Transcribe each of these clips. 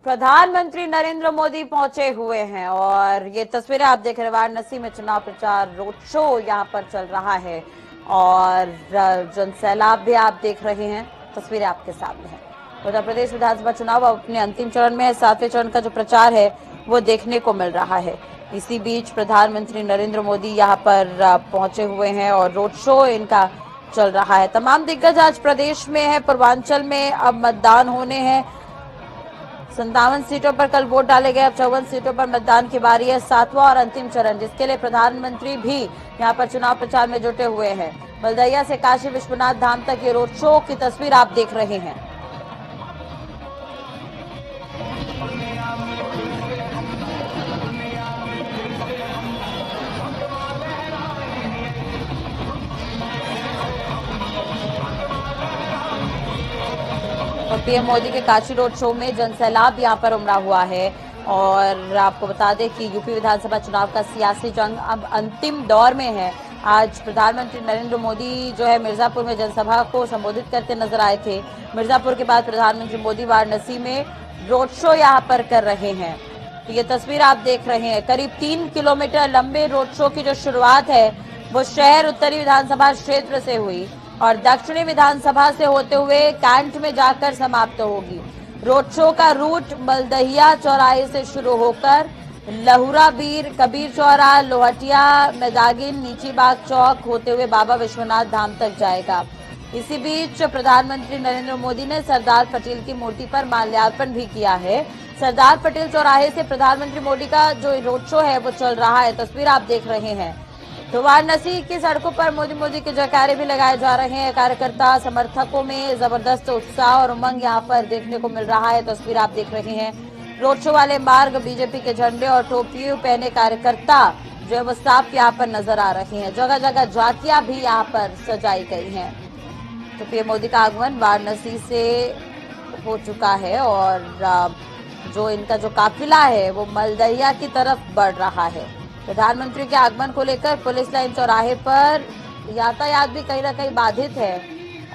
प्रधानमंत्री नरेंद्र मोदी पहुंचे हुए हैं और ये तस्वीरें आप देख रहे हैं। वाराणसी में चुनाव प्रचार रोड शो यहां पर चल रहा है और जनसैलाब भी आप देख रहे हैं। तस्वीरें आपके सामने हैं। उत्तर प्रदेश विधानसभा चुनाव अब अपने अंतिम चरण में है। 7वें चरण का जो प्रचार है वो देखने को मिल रहा है। इसी बीच प्रधानमंत्री नरेंद्र मोदी यहाँ पर पहुंचे हुए हैं और रोड शो इनका चल रहा है। तमाम दिग्गज आज प्रदेश में है। पूर्वांचल में अब मतदान होने हैं। 57 सीटों पर कल वोट डाले गए। अब 54 सीटों पर मतदान की बारी है। 7वां और अंतिम चरण, जिसके लिए प्रधानमंत्री भी यहां पर चुनाव प्रचार में जुटे हुए हैं। बलदैया से काशी विश्वनाथ धाम तक ये रोड शो की तस्वीर आप देख रहे हैं। और पीएम मोदी के काशी रोड शो में जनसैलाब यहां पर उमड़ा हुआ है। और आपको बता दें कि यूपी विधानसभा चुनाव का सियासी जंग अब अंतिम दौर में है। आज प्रधानमंत्री नरेंद्र मोदी जो है मिर्जापुर में जनसभा को संबोधित करते नजर आए थे। मिर्जापुर के बाद प्रधानमंत्री मोदी वाराणसी में रोड शो यहां पर कर रहे हैं। तो ये तस्वीर आप देख रहे हैं। करीब 3 किलोमीटर लंबे रोड शो की जो शुरुआत है वो शहर उत्तरी विधानसभा क्षेत्र से हुई और दक्षिणी विधानसभा से होते हुए कैंट में जाकर समाप्त होगी। रोड शो का रूट मलदहिया चौराहे से शुरू होकर लहुरा बीर, कबीर चौरा, लोहटिया, मैदागिन, नीची बाग चौक होते हुए बाबा विश्वनाथ धाम तक जाएगा। इसी बीच प्रधानमंत्री नरेंद्र मोदी ने सरदार पटेल की मूर्ति पर माल्यार्पण भी किया है। सरदार पटेल चौराहे से प्रधानमंत्री मोदी का जो रोड शो है वो चल रहा है। तस्वीर आप देख रहे हैं। तो वाराणसी की सड़कों पर मोदी मोदी के जयकारे भी लगाए जा रहे हैं। कार्यकर्ता समर्थकों में जबरदस्त उत्साह और उमंग यहां पर देखने को मिल रहा है। तस्वीर आप देख रहे हैं। रोड शो वाले मार्ग बीजेपी के झंडे और टोपी पहने कार्यकर्ता जो है वो साफ यहाँ पर नजर आ रहे हैं। जगह जगह झांकियां भी यहाँ पर सजाई गई हैं। तो पीएम मोदी का आगमन वाराणसी से हो चुका है और जो इनका जो काफिला है वो मलदहिया की तरफ बढ़ रहा है। प्रधानमंत्री के आगमन को लेकर पुलिस लाइन चौराहे पर यातायात भी कहीं ना कहीं बाधित है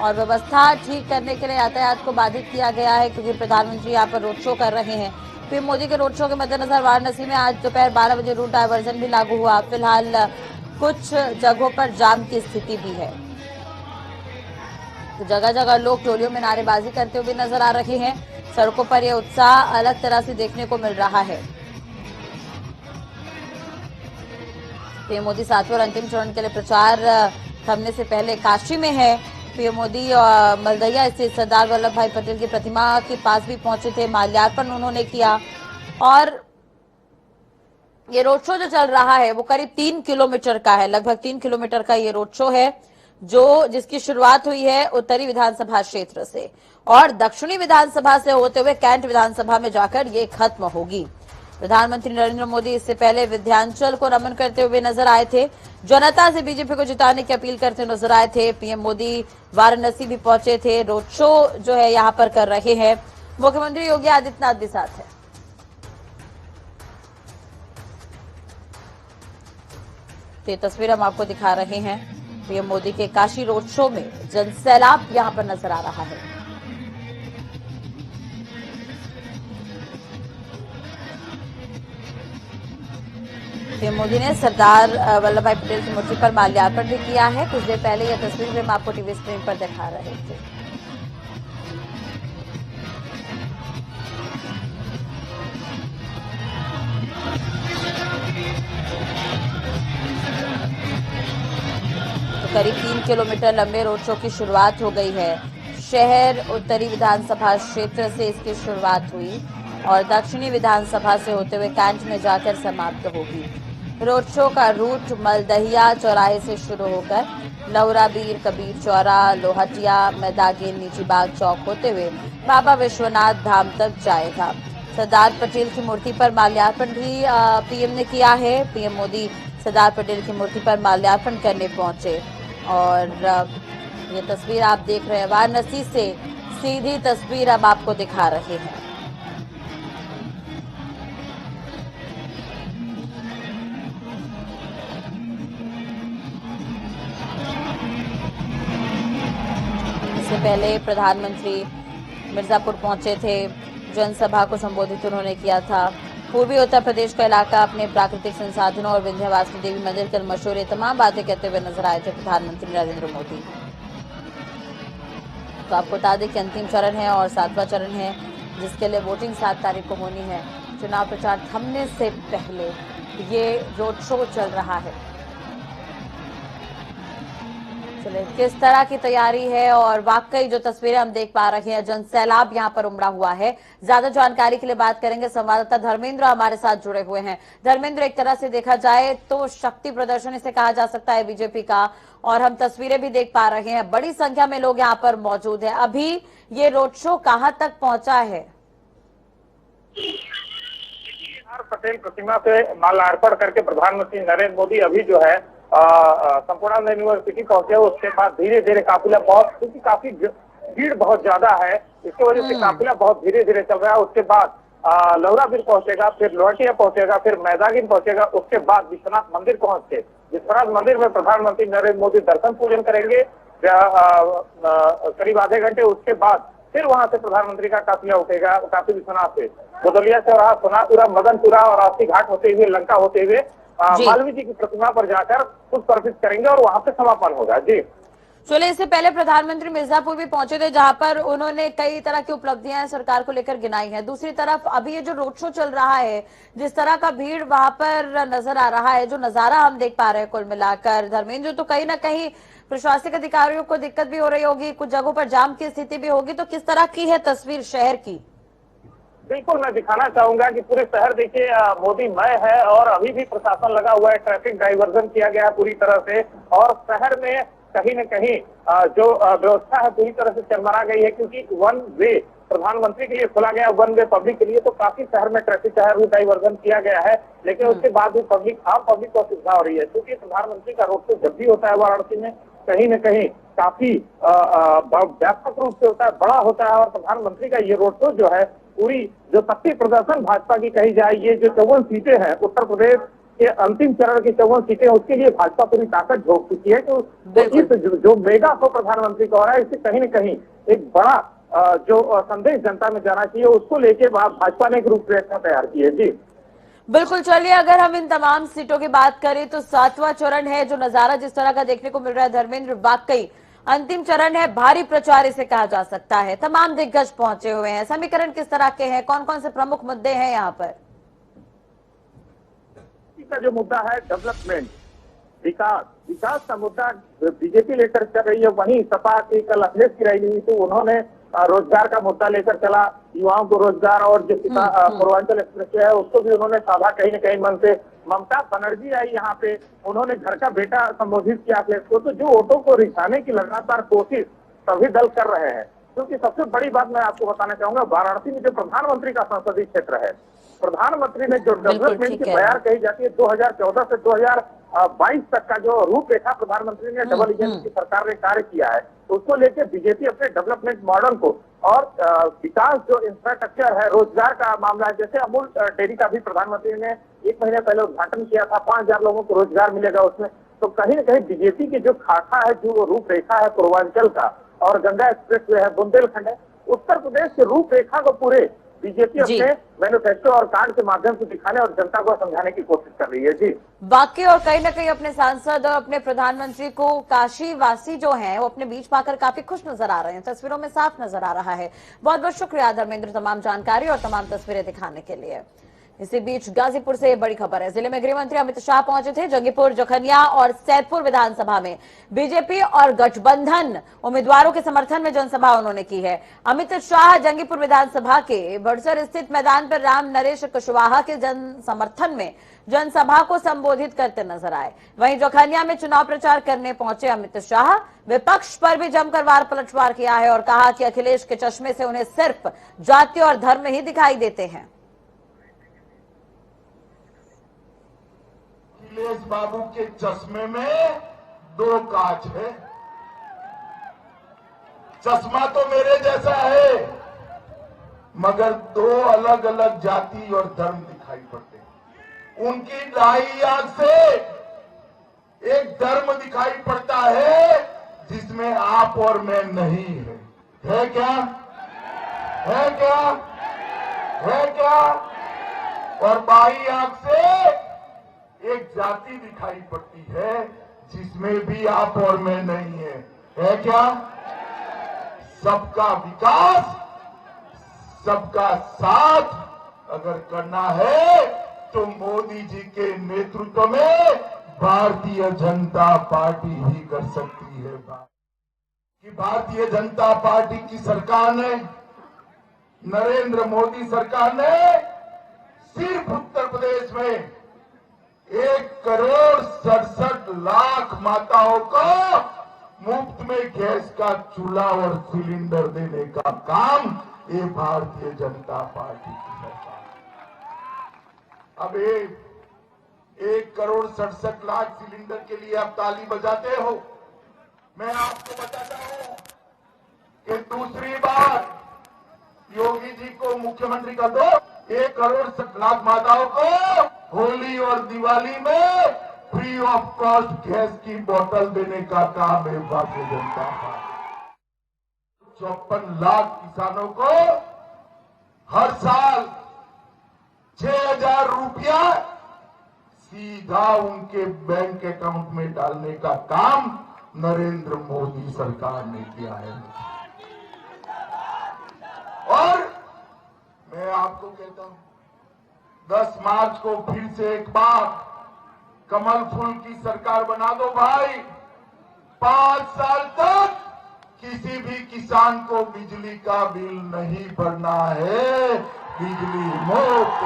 और व्यवस्था ठीक करने के लिए यातायात को बाधित किया गया है, क्योंकि प्रधानमंत्री यहाँ पर रोड शो कर रहे हैं। पीएम मोदी के रोड शो के मद्देनजर वाराणसी में आज दोपहर 12 बजे रूट डायवर्जन भी लागू हुआ। फिलहाल कुछ जगहों पर जाम की स्थिति भी है। तो जगह जगह लोग टोलियों में नारेबाजी करते हुए नजर आ रहे हैं। सड़कों पर यह उत्साह अलग तरह से देखने को मिल रहा है। पीएम मोदी 7वें और अंतिम चरण के लिए प्रचार थमने से पहले काशी में है। पीएम मोदी मलदहिया स्थित सरदार वल्लभ भाई पटेल की प्रतिमा के पास भी पहुंचे थे। माल्यार्पण उन्होंने किया और ये रोड शो जो चल रहा है वो करीब 3 किलोमीटर का है। लगभग 3 किलोमीटर का ये रोड शो है जिसकी शुरुआत हुई है उत्तरी विधानसभा क्षेत्र से और दक्षिणी विधानसभा से होते हुए कैंट विधानसभा में जाकर ये खत्म होगी। प्रधानमंत्री नरेंद्र मोदी इससे पहले विंध्याचल को नमन करते हुए नजर आए थे। जनता से बीजेपी को जिताने की अपील करते नजर आए थे। पीएम मोदी वाराणसी भी पहुंचे थे। रोड शो जो है यहाँ पर कर रहे हैं। मुख्यमंत्री योगी आदित्यनाथ भी साथ है। ये तस्वीर हम आपको दिखा रहे हैं। पीएम मोदी के काशी रोड शो में जनसैलाब यहाँ पर नजर आ रहा है। पीएम मोदी ने सरदार वल्लभ भाई पटेल की मूर्ति पर माल्यार्पण भी किया है। कुछ देर पहले यह तस्वीर भी हम आपको टीवी स्क्रीन पर दिखा रहे थे। तो करीब 3 किलोमीटर लंबे रोड शो की शुरुआत हो गई है। शहर उत्तरी विधानसभा क्षेत्र से इसकी शुरुआत हुई और दक्षिणी विधानसभा से होते हुए कैंट में जाकर समाप्त होगी। रोड शो का रूट मलदहिया चौराहे से शुरू होकर लहुरा बीर, कबीर चौरा, लोहटिया, मैदागिन, नीची बाग चौक होते हुए बाबा विश्वनाथ धाम तक जाएगा। सरदार पटेल की मूर्ति पर माल्यार्पण भी पीएम ने किया है। पीएम मोदी सरदार पटेल की मूर्ति पर माल्यार्पण करने पहुंचे और ये तस्वीर आप देख रहे हैं। वाराणसी से सीधी तस्वीर अब आपको दिखा रहे हैं। इससे पहले प्रधानमंत्री मिर्जापुर पहुंचे थे। जनसभा को संबोधित उन्होंने किया था। पूर्वी उत्तर प्रदेश का इलाका अपने प्राकृतिक संसाधनों और विंध्यवासिनी देवी मंदिर के मशहूर, ये तमाम बातें कहते हुए नजर आए थे प्रधानमंत्री नरेंद्र मोदी। तो आपको बता दें कि अंतिम चरण है और 7वां चरण है, जिसके लिए वोटिंग 7 तारीख को होनी है। चुनाव प्रचार थमने से पहले ये रोड शो चल रहा है। चलिए, किस तरह की तैयारी है और वाकई जो तस्वीरें हम देख पा रहे हैं, जन सैलाब यहाँ पर उमड़ा हुआ है। ज्यादा जानकारी के लिए बात करेंगे, संवाददाता धर्मेंद्र हमारे साथ जुड़े हुए हैं। धर्मेंद्र, एक तरह से देखा जाए तो शक्ति प्रदर्शन इसे कहा जा सकता है बीजेपी का, और हम तस्वीरें भी देख पा रहे हैं, बड़ी संख्या में लोग यहाँ पर मौजूद है। अभी ये रोड शो कहाँ तक पहुंचा है? पटेल प्रतिमा पे माल्यार्पण करके प्रधानमंत्री नरेंद्र मोदी अभी जो है संपूर्णानंद यूनिवर्सिटी पहुंचे। उसके बाद धीरे धीरे काफिला बहुत, क्योंकि काफी भीड़ बहुत ज्यादा है, इसकी वजह से काफिला बहुत धीरे धीरे चल रहा है। उसके बाद लौराबिर पहुंचेगा, फिर लोहटिया पहुंचेगा, फिर मैदागिन पहुंचेगा, उसके बाद विश्वनाथ मंदिर पहुंच के विश्वनाथ मंदिर में प्रधानमंत्री नरेंद्र मोदी दर्शन पूजन करेंगे करीब आधे घंटे। उसके बाद फिर वहां से प्रधानमंत्री का काफिला उठेगा काशी विश्वनाथ से गोदलिया से रहा सोनापुरा, मदनपुरा और अस्सी घाट होते हुए लंका होते हुए मालवीय जी की प्रतिमा पर जाकर पुष्प अर्पित करेंगे और वहां पे समापन होगा। जी चलिए, इससे पहले प्रधानमंत्री मिर्जापुर भी पहुंचे थे, जहां पर उन्होंने कई तरह की उपलब्धियां सरकार को लेकर गिनाई हैं। दूसरी तरफ अभी ये जो रोड शो चल रहा है, जिस तरह का भीड़ वहां पर नजर आ रहा है, जो नजारा हम देख पा रहे हैं कुल मिलाकर धर्मेंद्र, तो कहीं ना कहीं प्रशासनिक अधिकारियों को दिक्कत भी हो रही होगी, कुछ जगहों पर जाम की स्थिति भी होगी। तो किस तरह की है तस्वीर शहर की? बिल्कुल, मैं दिखाना चाहूंगा कि पूरे शहर देखिए मोदीमय है और अभी भी प्रशासन लगा हुआ है। ट्रैफिक डाइवर्जन किया गया है पूरी तरह से और शहर में कहीं न कहीं जो व्यवस्था है पूरी तरह से चरमरा गई है, क्योंकि वन वे प्रधानमंत्री के लिए खोला गया, वन वे पब्लिक के लिए, तो काफी शहर में ट्रैफिक भी डाइवर्जन किया गया है। लेकिन उसके बाद भी आम पब्लिक को असुविधा हो रही है, क्योंकि प्रधानमंत्री का रोड शो जब भी होता है वाराणसी में कहीं न कहीं काफी व्यापक रूप से होता है, बड़ा होता है। और प्रधानमंत्री का ये रोड शो जो है पूरी जो शक्ति प्रदर्शन भाजपा की कही जाए, ये जो 54 सीटें हैं उत्तर प्रदेश के अंतिम चरण की 54 सीटें, उसके लिए भाजपा पूरी ताकत झोंक चुकी है। तो इस जो मेगा शो प्रधानमंत्री का हो रहा है, इससे कहीं न कहीं एक बड़ा जो संदेश जनता में जाना चाहिए, उसको लेके भाजपा ने एक रूपरेखा तैयार की है। जी बिल्कुल, चलिए, अगर हम इन तमाम सीटों की बात करें तो 7वां चरण है, जो नजारा जिस तरह का देखने को मिल रहा है धर्मेंद्र, वाकई अंतिम चरण है, भारी प्रचार इसे कहा जा सकता है। तमाम दिग्गज पहुंचे हुए हैं। समीकरण किस तरह के हैं, कौन कौन से प्रमुख मुद्दे हैं यहाँ पर? का जो मुद्दा है डेवलपमेंट, विकास का मुद्दा बीजेपी लेकर चल रही है। वहीं सपा की कल अखिलेश की रैली हुई, तो उन्होंने रोजगार का मुद्दा लेकर चला, युवाओं को रोजगार, और जो पूर्वांचल एक्सप्रेस है उसको भी उन्होंने साधा कहीं न कहीं मन से। ममता बनर्जी आई यहाँ पे, उन्होंने घर का बेटा संबोधित किया अखिलेश को। तो जो वोटों को रिझाने की लगातार कोशिश सभी दल कर रहे हैं, क्योंकि सबसे बड़ी बात मैं आपको बताना चाहूंगा, वाराणसी में जो प्रधानमंत्री का संसदीय क्षेत्र है, प्रधानमंत्री ने जो डेवलपमेंट की बयार कही जाती है 2014 से 2022 तक का जो रूपरेखा प्रधानमंत्री ने डबल इंजन की सरकार ने कार्य किया है, उसको लेकर बीजेपी अपने डेवलपमेंट मॉडल को और विकास जो इंफ्रास्ट्रक्चर है, रोजगार का मामला है, जैसे अमूल डेयरी का भी प्रधानमंत्री ने 1 महीने पहले उद्घाटन किया था, 5000 लोगों को रोजगार मिलेगा उसमें। तो कहीं न कहीं बीजेपी की जो खाका है, जो रूपरेखा है पूर्वांचल का, और गंगा एक्सप्रेस वे है, बुंदेलखंड है, उत्तर प्रदेश की रूपरेखा को पूरे बीजेपी अपने मैनिफेस्टो और कार्ड के माध्यम से दिखाने और जनता को समझाने की कोशिश कर रही है। जी बाकी, और कहीं ना कहीं अपने सांसद और अपने प्रधानमंत्री को काशी वासी जो हैं वो अपने बीच पाकर काफी खुश नजर आ रहे हैं, तस्वीरों में साफ नजर आ रहा है। बहुत बहुत शुक्रिया धर्मेंद्र, तमाम जानकारी और तमाम तस्वीरें दिखाने के लिए। इसी बीच गाजीपुर से बड़ी खबर है। जिले में गृह मंत्री अमित शाह पहुंचे थे। जंगीपुर, जखनिया और सैदपुर विधानसभा में बीजेपी और गठबंधन उम्मीदवारों के समर्थन में जनसभा उन्होंने की है। अमित शाह जंगीपुर विधानसभा के बड़सर स्थित मैदान पर राम नरेश कुशवाहा के जन समर्थन में जनसभा को संबोधित करते नजर आए। वहीं जखनिया में चुनाव प्रचार करने पहुंचे अमित शाह विपक्ष पर भी जमकर वार पलटवार किया है और कहा कि अखिलेश के चश्मे से उन्हें सिर्फ जाति और धर्म ही दिखाई देते हैं। अखिलेश बाबू के चश्मे में 2 कांच है। चश्मा तो मेरे जैसा है, मगर 2 अलग अलग जाति और धर्म दिखाई पड़ते हैं। उनकी ढाई आंख से एक धर्म दिखाई पड़ता है जिसमें आप और मैं नहीं है क्या? है क्या? है क्या? और बाई आंख से एक जाति दिखाई पड़ती है जिसमें भी आप और मैं नहीं है क्या? सबका विकास, सबका साथ अगर करना है तो मोदी जी के नेतृत्व में भारतीय जनता पार्टी ही कर सकती है। कि भारतीय जनता पार्टी की सरकार ने, नरेंद्र मोदी सरकार ने सिर्फ उत्तर प्रदेश में 1,67,00,000 माताओं को मुफ्त में गैस का चूल्हा और सिलेंडर देने का काम ये भारतीय जनता पार्टी की सरकार। अब 1,67,00,000 सिलेंडर के लिए आप ताली बजाते हो। मैं आपको बताता हूं कि दूसरी बार योगी जी को मुख्यमंत्री कर दो, 1,67,00,000 माताओं को होली और दिवाली में फ्री ऑफ कॉस्ट गैस की बोतल देने का काम है भारतीय जनता पार्टी। 54 लाख किसानों को हर साल 6,000 रुपया सीधा उनके बैंक अकाउंट में डालने का काम नरेंद्र मोदी सरकार ने किया है। और मैं आपको कहता हूं 10 मार्च को फिर से एक बार कमल फूल की सरकार बना दो भाई। 5 साल तक किसी भी किसान को बिजली का बिल नहीं भरना है, बिजली मुफ्त।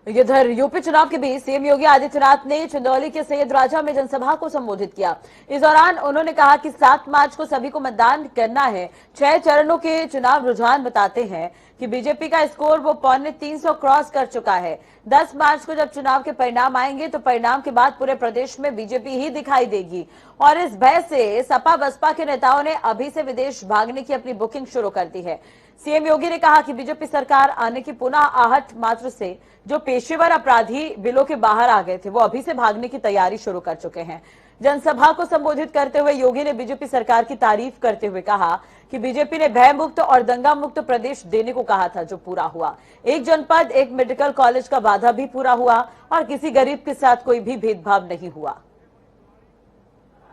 इधर यूपी चुनाव के बीच सीएम योगी आदित्यनाथ ने चंदौली के सैयद राजा में जनसभा को संबोधित किया। इस दौरान उन्होंने कहा कि 7 मार्च को सभी को मतदान करना है। 6 चरणों के चुनाव रुझान बताते हैं कि बीजेपी का स्कोर वो 350 क्रॉस कर चुका है। 10 मार्च को जब चुनाव के परिणाम आएंगे तो परिणाम के बाद पूरे प्रदेश में बीजेपी ही दिखाई देगी और इस भय से सपा बसपा के नेताओं ने अभी से विदेश भागने की अपनी बुकिंग शुरू कर दी है। सीएम योगी ने कहा कि बीजेपी सरकार आने की पुनः आहट मात्र से जो पेशेवर अपराधी बिलों के बाहर आ गए थे वो अभी से भागने की तैयारी शुरू कर चुके हैं। जनसभा को संबोधित करते हुए योगी ने बीजेपी सरकार की तारीफ करते हुए कहा कि बीजेपी ने भय मुक्त और दंगा मुक्त प्रदेश देने को कहा था, जो पूरा हुआ। एक जनपद, एक मेडिकल कॉलेज का वादा भी पूरा हुआ और किसी गरीब के साथ कोई भी भेदभाव नहीं हुआ।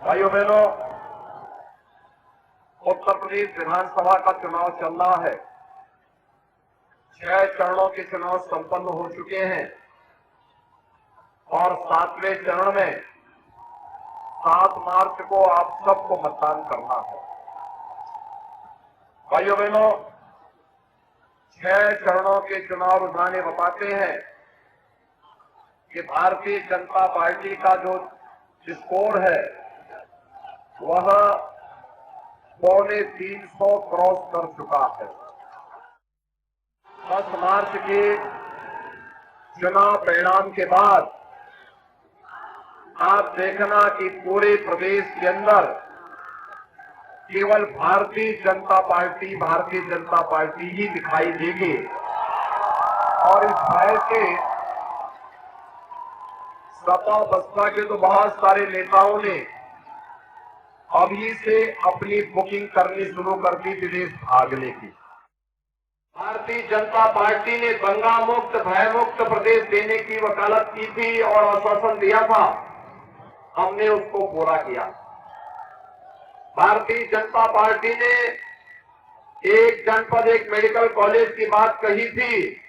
भाइयों बहनों, उत्तर प्रदेश विधानसभा का चुनाव चल रहा है। 6 चरणों के चुनाव संपन्न हो चुके हैं और 7वें चरण में 7 मार्च को आप सबको मतदान करना है। भाइयों बहनों, 6 चरणों के चुनाव रुझान बताते हैं कि भारतीय जनता पार्टी का जो स्कोर है वह 350 क्रॉस कर चुका है। 10 मार्च के चुनाव परिणाम के बाद आप देखना कि पूरे प्रदेश के अंदर केवल भारतीय जनता पार्टी ही दिखाई देगी और इस भय से सपा बसपा के तो बहुत सारे नेताओं ने अभी से अपनी बुकिंग करनी शुरू कर दी विदेश भागने की। भारतीय जनता पार्टी ने दंगा मुक्त भय मुक्त प्रदेश देने की वकालत की थी और आश्वासन दिया था, हमने उसको पूरा किया। भारतीय जनता पार्टी ने एक जनपद एक मेडिकल कॉलेज की बात कही थी,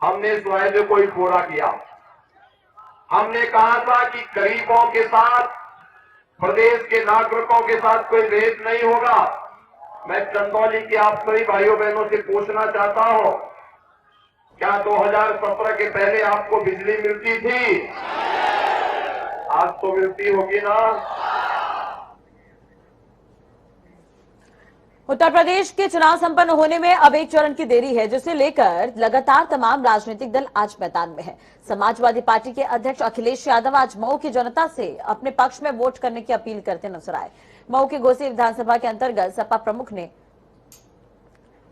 हमने इस वायदे को ही पूरा किया। हमने कहा था कि गरीबों के साथ, प्रदेश के नागरिकों के साथ कोई भेद नहीं होगा। मैं चंदौली के आप सभी भाइयों बहनों से पूछना चाहता हूं, क्या 2017 के पहले आपको बिजली मिलती थी? आज तो मिलती होगी ना। उत्तर प्रदेश के चुनाव संपन्न होने में अब एक चरण की देरी है, जिसे लेकर लगातार तमाम राजनीतिक दल आज मैदान में है। समाजवादी पार्टी के अध्यक्ष अखिलेश यादव आज मऊ की जनता से अपने पक्ष में वोट करने की अपील करते नजर आए। मऊ के घोसी विधानसभा के अंतर्गत सपा प्रमुख ने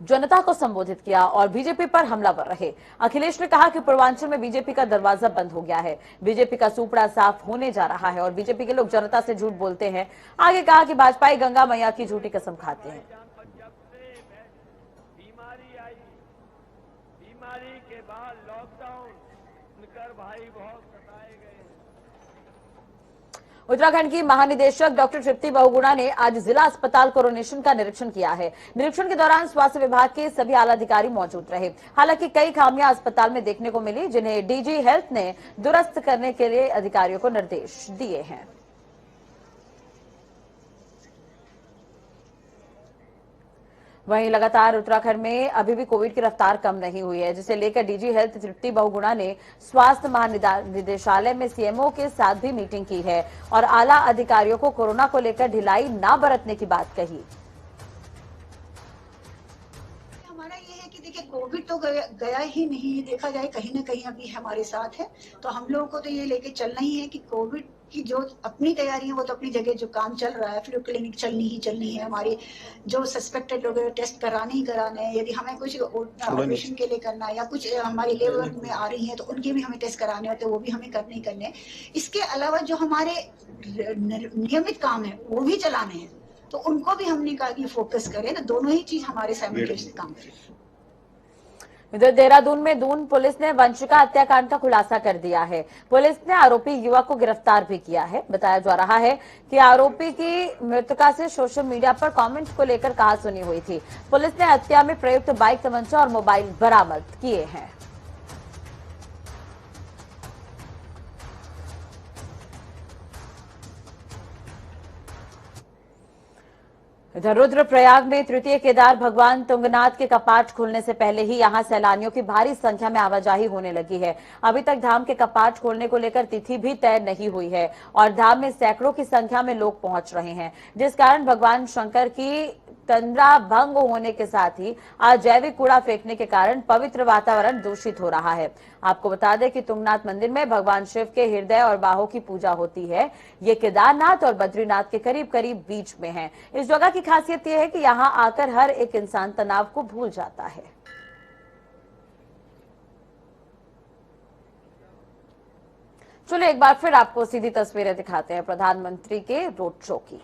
जनता को संबोधित किया और बीजेपी पर हमलावर रहे। अखिलेश ने कहा कि पूर्वांचल में बीजेपी का दरवाजा बंद हो गया है, बीजेपी का सुपड़ा साफ होने जा रहा है और बीजेपी के लोग जनता से झूठ बोलते हैं। आगे कहा कि भाजपा गंगा मैया की झूठी कसम खाते हैं। बीमारी के बाद लॉकडाउन उनकर भाई बहुत सताए गए हैं। उत्तराखंड की महानिदेशक डॉक्टर तृप्ति बहुगुणा ने आज जिला अस्पताल कोरोनेशन का निरीक्षण किया है। निरीक्षण के दौरान स्वास्थ्य विभाग के सभी आला अधिकारी मौजूद रहे। हालांकि कई खामियां अस्पताल में देखने को मिली, जिन्हें डीजी हेल्थ ने दुरुस्त करने के लिए अधिकारियों को निर्देश दिए हैं। वहीं लगातार उत्तराखंड में अभी भी कोविड की रफ्तार कम नहीं हुई है, जिसे लेकर डीजी हेल्थ तृप्ति बहुगुणा ने स्वास्थ्य महानिदेशालय में सीएमओ के साथ भी मीटिंग की है और आला अधिकारियों को कोरोना को लेकर ढिलाई न बरतने की बात कही। हमारा ये है कि देखिए कोविड तो गया ही नहीं, देखा जाए कहीं ना कहीं अभी हमारे साथ है, तो हम लोगों को तो ये लेके चलना ही है कि कोविड की जो अपनी तैयारी है वो तो अपनी जगह जो काम चल रहा है, फिर क्लिनिक चलनी ही है। हमारी जो सस्पेक्टेड लोग टेस्ट कराने ही कराने हैं, यदि हमें कुछ ऑपरेशन के लिए करना है या कुछ हमारी लेबर में आ रही है तो उनके भी हमें टेस्ट कराने हैं, तो वो भी हमें करने ही करने हैं। इसके अलावा जो हमारे नियमित काम है वो भी चलाने हैं, तो उनको भी हमने कहा कि फोकस करें, तो दोनों ही चीज हमारे साइमल्टेनियसली काम करें। इधर देहरादून में दून पुलिस ने वंशिका हत्याकांड का खुलासा कर दिया है। पुलिस ने आरोपी युवक को गिरफ्तार भी किया है। बताया जा रहा है कि आरोपी की मृतका से सोशल मीडिया पर कमेंट्स को लेकर कहासुनी हुई थी। पुलिस ने हत्या में प्रयुक्त बाइक, तमंचा और मोबाइल बरामद किए हैं। इधर रुद्रप्रयाग में तृतीय केदार भगवान तुंगनाथ के कपाट खुलने से पहले ही यहां सैलानियों की भारी संख्या में आवाजाही होने लगी है। अभी तक धाम के कपाट खोलने को लेकर तिथि भी तय नहीं हुई है और धाम में सैकड़ों की संख्या में लोग पहुंच रहे हैं, जिस कारण भगवान शंकर की तंद्रा भंग होने के साथ ही अजैविक कूड़ा फेंकने के कारण पवित्र वातावरण दूषित हो रहा है। आपको बता दें कि तुंगनाथ मंदिर में भगवान शिव के हृदय और बाहों की पूजा होती है। ये केदारनाथ और बद्रीनाथ के करीब करीब बीच में है। इस जगह की खासियत यह है कि यहाँ आकर हर एक इंसान तनाव को भूल जाता है। चलो एक बार फिर आपको सीधी तस्वीरें दिखाते हैं प्रधानमंत्री के रोड शो की।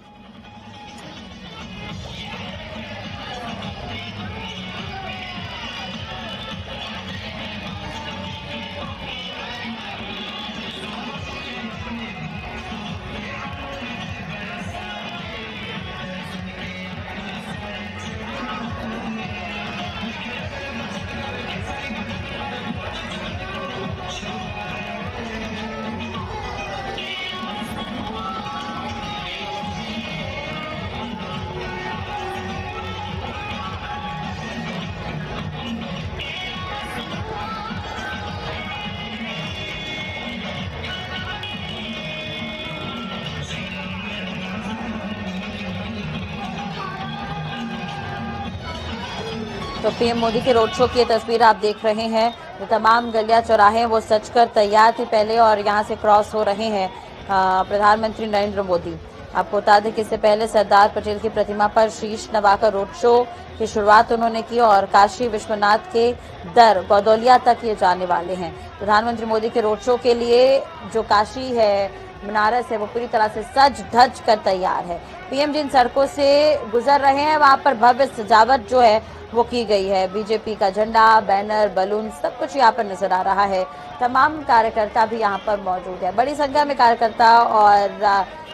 तो पीएम मोदी के रोड शो की ये तस्वीर आप देख रहे हैं। जो तमाम गलियां चौराहे वो सज कर तैयार थी पहले और यहां से क्रॉस हो रहे हैं प्रधानमंत्री नरेंद्र मोदी। आपको बता दें कि इससे पहले सरदार पटेल की प्रतिमा पर शीश नवाकर रोड शो की शुरुआत उन्होंने की और काशी विश्वनाथ के दर गौदौलिया तक ये जाने वाले हैं। प्रधानमंत्री मोदी के रोड शो के लिए जो काशी है, बनारस है, वो पूरी तरह से सज धज कर तैयार है। पीएम जिन सड़कों से गुजर रहे हैं वहां पर भव्य सजावट जो है वो की गई है। बीजेपी का झंडा, बैनर, बलून सब कुछ यहाँ पर नजर आ रहा है। तमाम कार्यकर्ता भी यहाँ पर मौजूद है। बड़ी संख्या में कार्यकर्ता और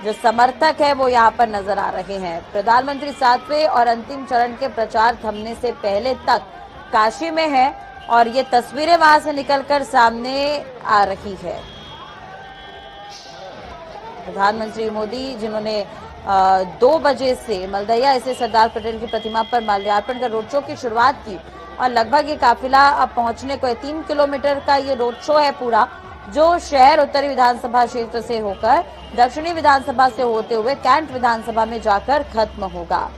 जो समर्थक है वो यहाँ पर नजर आ रहे हैं। प्रधानमंत्री 7वें और अंतिम चरण के प्रचार थमने से पहले तक काशी में है और ये तस्वीरें वहां से निकलकर सामने आ रही है। प्रधानमंत्री मोदी जिन्होंने 2 बजे से मलदैया से सरदार पटेल की प्रतिमा पर माल्यार्पण कर रोड शो की शुरुआत की और लगभग ये काफिला अब पहुंचने को 3 किलोमीटर का ये रोड शो है पूरा, जो शहर उत्तरी विधानसभा क्षेत्र से होकर दक्षिणी विधानसभा से होते हुए कैंट विधानसभा में जाकर खत्म होगा।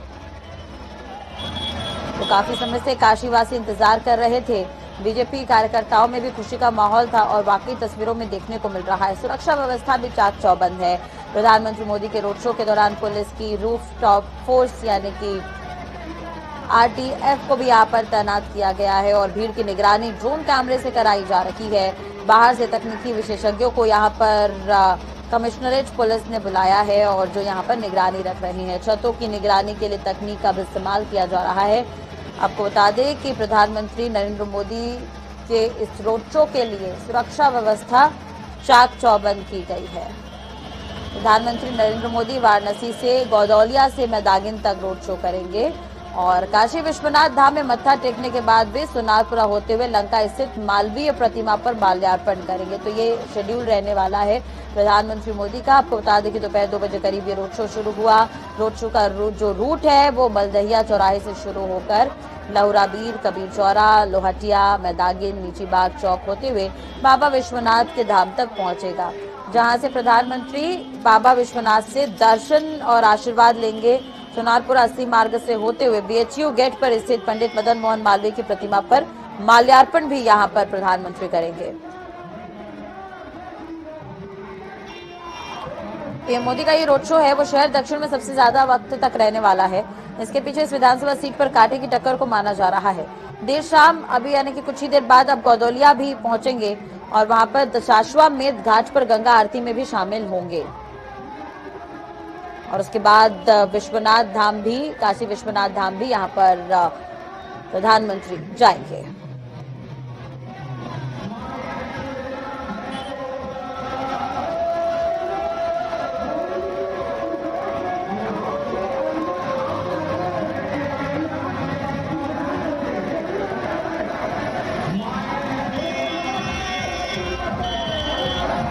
तो काफी समय से काशीवासी इंतजार कर रहे थे। बीजेपी कार्यकर्ताओं में भी खुशी का माहौल था और वाकई तस्वीरों में देखने को मिल रहा है। सुरक्षा व्यवस्था भी चाक चौबंद है। प्रधानमंत्री मोदी के रोड शो के दौरान पुलिस की रूफटॉप फोर्स यानी कि आरटीएफ को भी यहाँ पर तैनात किया गया है और भीड़ की निगरानी ड्रोन कैमरे से कराई जा रही है। बाहर से तकनीकी विशेषज्ञों को यहाँ पर कमिश्नरेट पुलिस ने बुलाया है और जो यहाँ पर निगरानी रख रही है। छतों की निगरानी के लिए तकनीक का भी इस्तेमाल किया जा रहा है। आपको बता दें कि प्रधानमंत्री नरेंद्र मोदी के इस रोड शो के लिए सुरक्षा व्यवस्था चाक चौबंद की गई है। प्रधानमंत्री नरेंद्र मोदी वाराणसी से गौदौलिया से मैदागिन तक रोड शो करेंगे और काशी विश्वनाथ धाम में मत्था टेकने के बाद वे सुनारपुरा होते हुए लंका स्थित मालवीय प्रतिमा पर माल्यार्पण करेंगे। तो ये शेड्यूल रहने वाला है प्रधानमंत्री मोदी का। आपको बता दें कि दोपहर 2 बजे करीब ये रोड शो शुरू हुआ। रोड शो का जो रूट है वो मलदहिया चौराहे से शुरू होकर लहुराबीर, कबीर चौरा, लोहटिया, मैदागिन, नीची बाग चौक होते हुए बाबा विश्वनाथ के धाम तक पहुंचेगा, जहां से प्रधानमंत्री बाबा विश्वनाथ से दर्शन और आशीर्वाद लेंगे। सुनारपुरा 80 मार्ग से होते हुए बीएचयू गेट पर स्थित पंडित मदन मोहन मालवीय की प्रतिमा पर माल्यार्पण भी यहां पर प्रधानमंत्री करेंगे। पीएम मोदी का ये रोड शो है वो शहर दक्षिण में सबसे ज्यादा वक्त तक रहने वाला है। इसके पीछे इस विधानसभा सीट पर कांटे की टक्कर को माना जा रहा है। देर शाम अभी यानी कि कुछ ही देर बाद अब गौदौलिया भी पहुंचेंगे और वहां पर दशाश्वमेध घाट पर गंगा आरती में भी शामिल होंगे और उसके बाद विश्वनाथ धाम भी, काशी विश्वनाथ धाम भी यहां पर प्रधानमंत्री जाएंगे।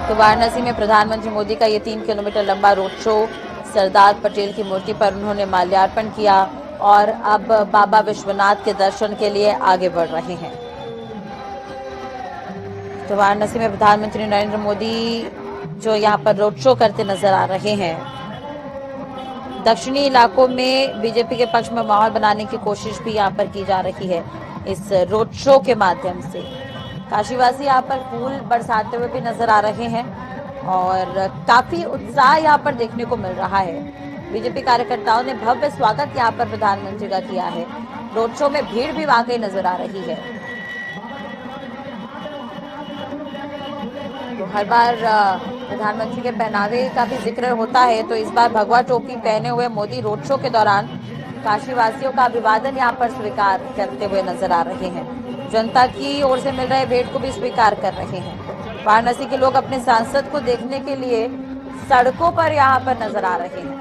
तो वाराणसी में प्रधानमंत्री मोदी का ये 3 किलोमीटर लंबा रोड शो, सरदार पटेल की मूर्ति पर उन्होंने माल्यार्पण किया और अब बाबा विश्वनाथ के दर्शन के लिए आगे बढ़ रहे हैं। तो वाराणसी में प्रधानमंत्री नरेंद्र मोदी जो यहां पर रोड शो करते नजर आ रहे हैं। दक्षिणी इलाकों में बीजेपी के पक्ष में माहौल बनाने की कोशिश भी यहां पर की जा रही है इस रोड शो के माध्यम से। काशीवासी यहाँ पर फूल बरसाते हुए भी नजर आ रहे हैं और काफी उत्साह यहाँ पर देखने को मिल रहा है। बीजेपी कार्यकर्ताओं ने भव्य स्वागत यहाँ पर प्रधानमंत्री का किया है। रोड शो में भीड़ भी वाकई नजर आ रही है। तो हर बार प्रधानमंत्री के पहनावे का भी जिक्र होता है, तो इस बार भगवा टोपी पहने हुए मोदी रोड शो के दौरान काशीवासियों का अभिवादन यहाँ पर स्वीकार करते हुए नजर आ रहे हैं। जनता की ओर से मिल रहे भेंट को भी स्वीकार कर रहे हैं। वाराणसी के लोग अपने सांसद को देखने के लिए सड़कों पर यहाँ पर नजर आ रहे हैं।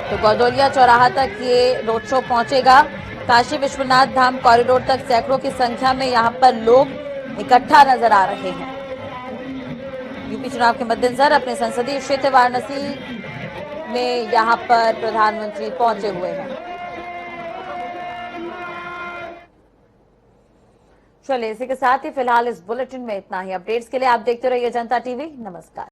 तो गौदौलिया चौराहा तक ये रोड शो पहुंचेगा। काशी विश्वनाथ धाम कॉरिडोर तक सैकड़ों की संख्या में यहां पर लोग इकट्ठा नजर आ रहे हैं। यूपी चुनाव के मद्देनजर अपने संसदीय क्षेत्र वाराणसी में यहां पर प्रधानमंत्री पहुंचे हुए हैं। चलिए, इसी के साथ ही फिलहाल इस बुलेटिन में इतना ही। अपडेट्स के लिए आप देखते रहिए जनता टीवी। नमस्कार।